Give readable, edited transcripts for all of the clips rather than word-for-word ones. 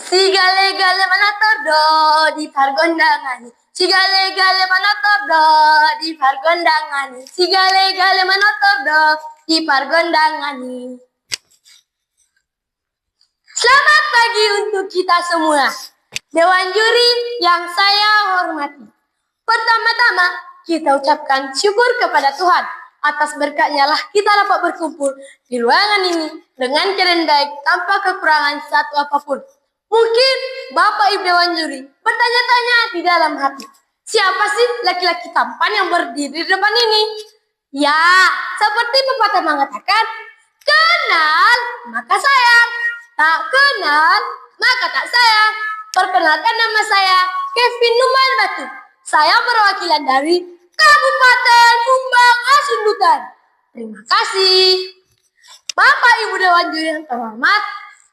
Sigale-gale manotodo di pargondangani. Sigale-gale manotodo di pargondangani. Sigale-gale manotodo di pargondangani. Selamat pagi untuk kita semua. Dewan juri yang saya hormati. Pertama-tama kita ucapkan syukur kepada Tuhan. Atas berkatnya lah kita dapat berkumpul di ruangan ini dengan keadaan baik tanpa kekurangan satu apapun. Mungkin Bapak Ibu Dewan Juri bertanya-tanya di dalam hati, siapa sih laki-laki tampan yang berdiri di depan ini? Ya, seperti pepatah mengatakan, kenal maka sayang, tak kenal maka tak sayang. Perkenalkan, nama saya Kevin Numan Batu. Saya perwakilan dari Kabupaten Bumbang Asundutan. Terima kasih. Bapak Ibu Dewan Juri yang terhormat,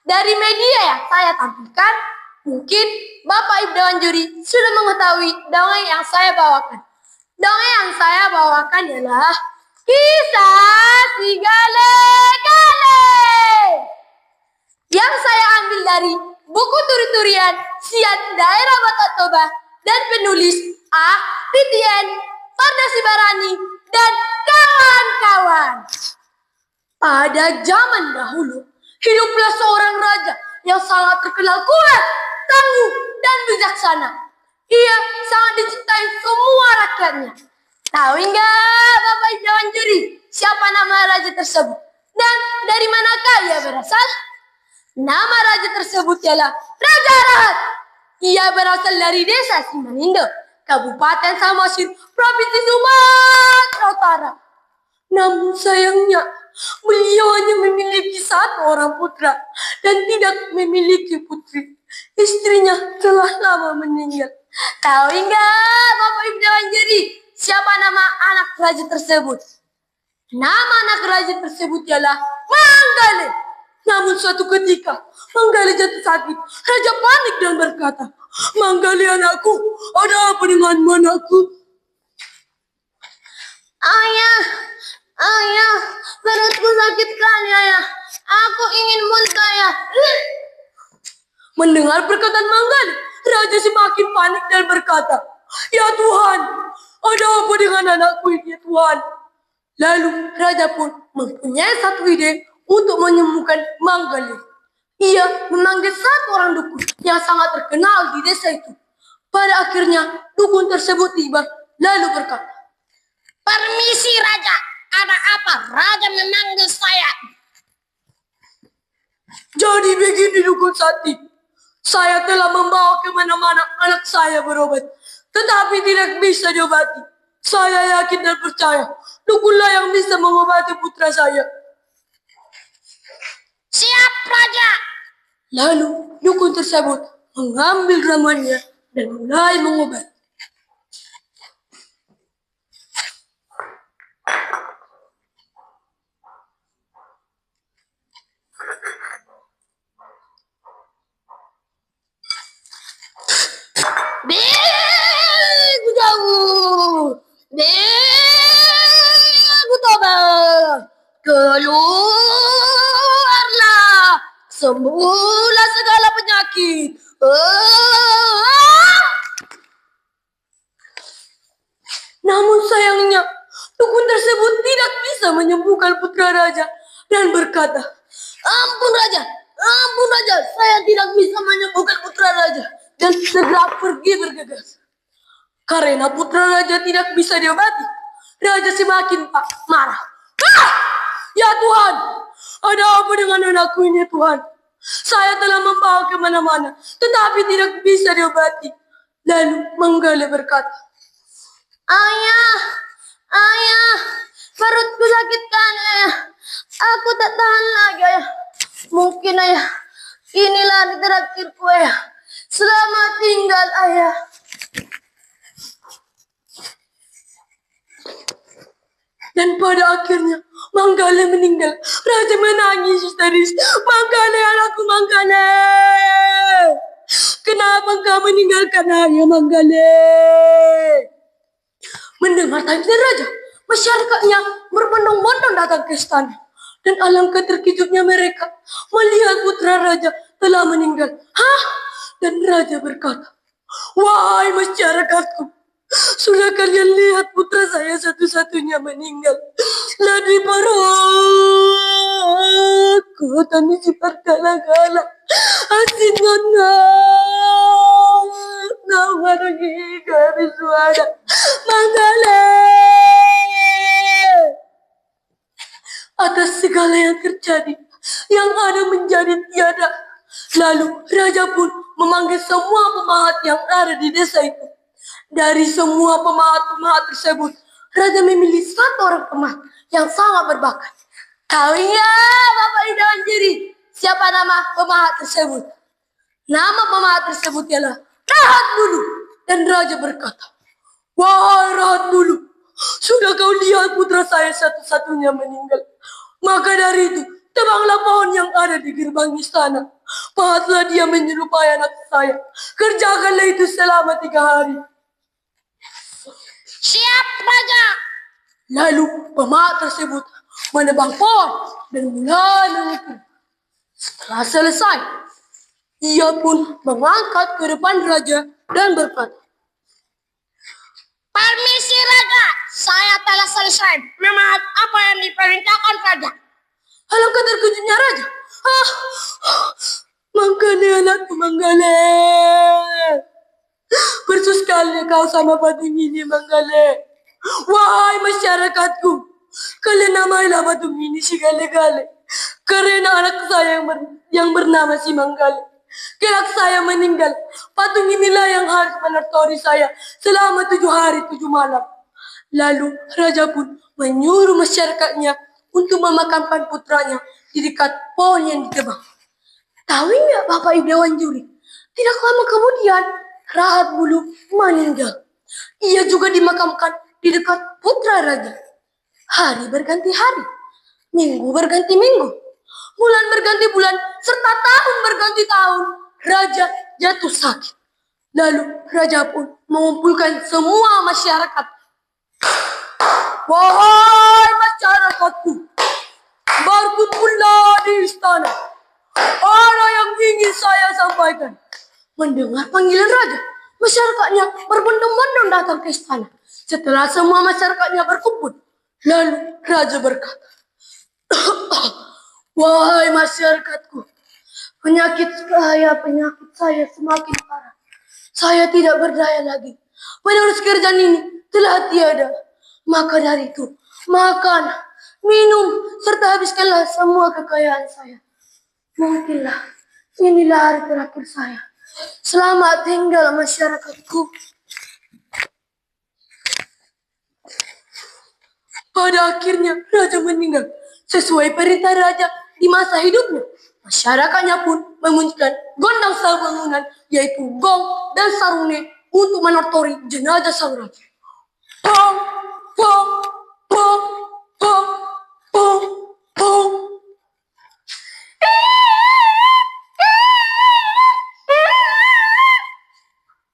dari media yang saya tampilkan, mungkin Bapak Ibu Dewan Juri sudah mengetahui dongeng yang saya bawakan. Dongeng yang saya bawakan adalah Kisah Si Gale-Gale yang saya ambil dari buku turi-turian Sian Daerah Batak Toba dan penulis A. Titian Pardasibarani dan kawan-kawan. Pada zaman dahulu, hiduplah seorang raja yang sangat terkenal kuat, tangguh, dan bijaksana. Ia sangat dicintai semua rakyatnya. Tahu enggak Bapak Ibu Dewan Juri siapa nama raja tersebut? Dan dari manakah ia berasal? Nama raja tersebut ialah Raja Rahat. Ia berasal dari desa Simanindo, Kabupaten Samosir, Provinsi Sumatera Utara. Namun sayangnya, beliau hanya memiliki satu orang putra dan tidak memiliki putri. Istrinya telah lama meninggal. Tahu enggak Bapak Ibu Dewan Juri siapa nama anak raja tersebut? Nama anak raja tersebut ialah Manggale. Namun suatu ketika, Manggale jatuh sakit. Raja panik dan berkata, "Manggale anakku, ada apa denganmu anakku?" Ayah, perutku sakit sekali ayah. Aku ingin muntah ya. Mendengar perkataan Manggale, raja semakin panik dan berkata, "Ya Tuhan, ada apa dengan anakku ini ya Tuhan?" Lalu raja pun mempunyai satu ide untuk menyembuhkan Manggale. Ia memanggil satu orang dukun yang sangat terkenal di desa itu. Pada akhirnya dukun tersebut tiba lalu berkata, "Permisi Raja, ada apa Raja memanggil saya?" "Jadi begini dukun Sakti, saya telah membawa kemana-mana anak saya berobat, tetapi tidak bisa diobati. Saya yakin dan percaya, dukunlah yang bisa mengobati putra saya." "Siap Raja." Lalu dukun tersebut mengambil ramuannya dan mulai mengobati. Begu jauh, begu toba, keluarlah, sembuhlah segala penyakit. Namun sayangnya, dukun tersebut tidak bisa menyembuhkan putra raja dan berkata, ampun Raja, saya tidak bisa menyembuhkan putra raja." Dan segera pergi bergegas. Karena putra raja tidak bisa diobati, raja semakin marah. "Ya Tuhan, ada apa dengan anakku ini Tuhan? Saya telah membawa kemana-mana, tetapi tidak bisa diobati." Lalu Manggale berkata, Ayah, perutku sakit kan ayah. Aku tak tahan lagi ayah. Mungkin ayah, inilah hari terakhirku ayah. Selamat tinggal ayah. Dan pada akhirnya Manggale meninggal. Raja menangis histeris. "Manggale anakku, Manggale. Kenapa kau meninggalkan ayah Manggale?" Mendengar tangisan raja, masyarakatnya berbondong-bondong datang ke istana. Dan alangkah terkejutnya mereka melihat putra raja telah meninggal. "Hah? Dan raja berkata, "Wahai masyarakatku, sudah kalian lihat putra saya satu-satunya meninggal. Ladi paraku tani si pergala-gala. Asin ngonang. Nawargi garis suara. Manggale. Atas segala yang terjadi, yang ada menjadi tiada. Lalu raja pun memanggil semua pemahat yang ada di desa itu. Dari semua pemahat-pemahat tersebut, raja memilih satu orang pemahat yang sangat berbakat. Tahu ya, Bapak Idawan Jiri, siapa nama pemahat tersebut? Nama pemahat tersebut ialah Rahat Bulu. Dan raja berkata, "Wahai Rahat Bulu, sudah kau lihat putra saya satu-satunya meninggal. Maka dari itu, tebanglah pohon yang ada di gerbang istana. Pahatlah dia menyerupai anak saya. Kerjakanlah itu selama 3 hari. Siap, Raja. Lalu pemahat tersebut menebang pohon dan mulai memukul. Setelah selesai, ia pun mengangkat ke depan raja dan berkata, "Permisi, Raja. Saya telah selesai memahat apa yang diperintahkan Raja." Alangkah terkejutnya raja. Manggale anakku, Manggale. Persis sekali kau sama patung ini, Manggale. Wahai masyarakatku, kalian namailah patung ini si Gale-Gale. Karena anak saya yang bernama si Manggale. Kelak saya meninggal, patung inilah yang harus menertori saya selama 7 hari 7 malam. Lalu raja pun menyuruh masyarakatnya untuk memakamkan putranya di dekat pohon yang ditebang. Tahu nggak Bapak Ibu Dewan Juri? Tidak lama kemudian Rahat Bulu meninggal. Ia juga dimakamkan di dekat putra raja. Hari berganti hari, minggu berganti minggu, bulan berganti bulan, serta tahun berganti tahun. Raja jatuh sakit. Lalu raja pun mengumpulkan semua masyarakat. "Wahai masyarakatku, berkumpullah di istana. Ada yang ingin saya sampaikan." Mendengar panggilan raja, masyarakatnya berbondong-bondong datang ke istana. Setelah semua masyarakatnya berkumpul, lalu raja berkata, "Wahai masyarakatku, penyakit saya semakin parah. Saya tidak berdaya lagi. Penerus kerjaan ini telah tiada. Maka dari itu, makan, minum, serta habiskanlah semua kekayaan saya. Mungkinlah inilah hari terakhir saya. Selamat tinggal masyarakatku." Pada akhirnya raja meninggal sesuai perintah raja di masa hidupnya. Masyarakatnya pun memunculkan gondang sabangunan, yaitu gong dan sarune, untuk menertori jenazah sang raja. Pong, pong, pong, pong, pong, pong.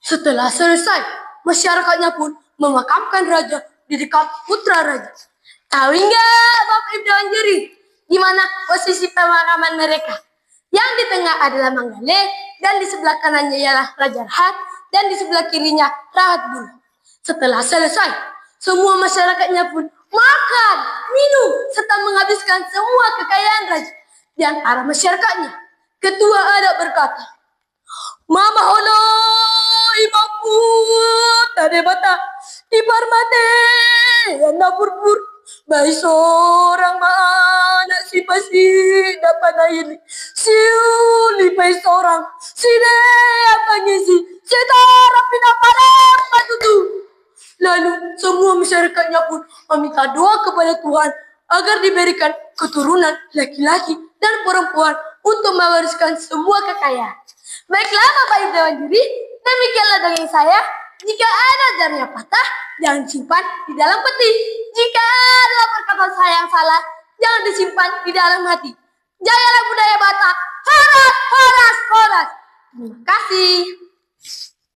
Setelah selesai, masyarakatnya pun memakamkan raja di dekat putra raja. Tahu nggak Bapak Ibu Dewan Juri, di mana posisi pemakaman mereka? Yang di tengah adalah Manggale, dan di sebelah kanannya ialah Raja Rahat, dan di sebelah kirinya Rahat Bulu. Setelah selesai, semua masyarakatnya pun makan, minum, serta menghabiskan semua kekayaan raja. Di antara masyarakatnya, ketua adat berkata, "Mama holo ibapu tade bata iparmate anda pur bayi seorang mana si pasti dapat ini siuli bayi seorang si deh apa ngisi setara pindah pada patutu." Lalu semua masyarakatnya pun meminta doa kepada Tuhan agar diberikan keturunan laki-laki dan perempuan untuk mewariskan semua kekayaan. Baiklah Bapak Ibu Dewan Juri, demikianlah dongeng saya. Jika ada jarnya patah, jangan simpan di dalam peti. Jika ada perkataan saya yang salah, jangan disimpan di dalam hati. Jayalah budaya Batak, horas, horas, horas. Terima kasih.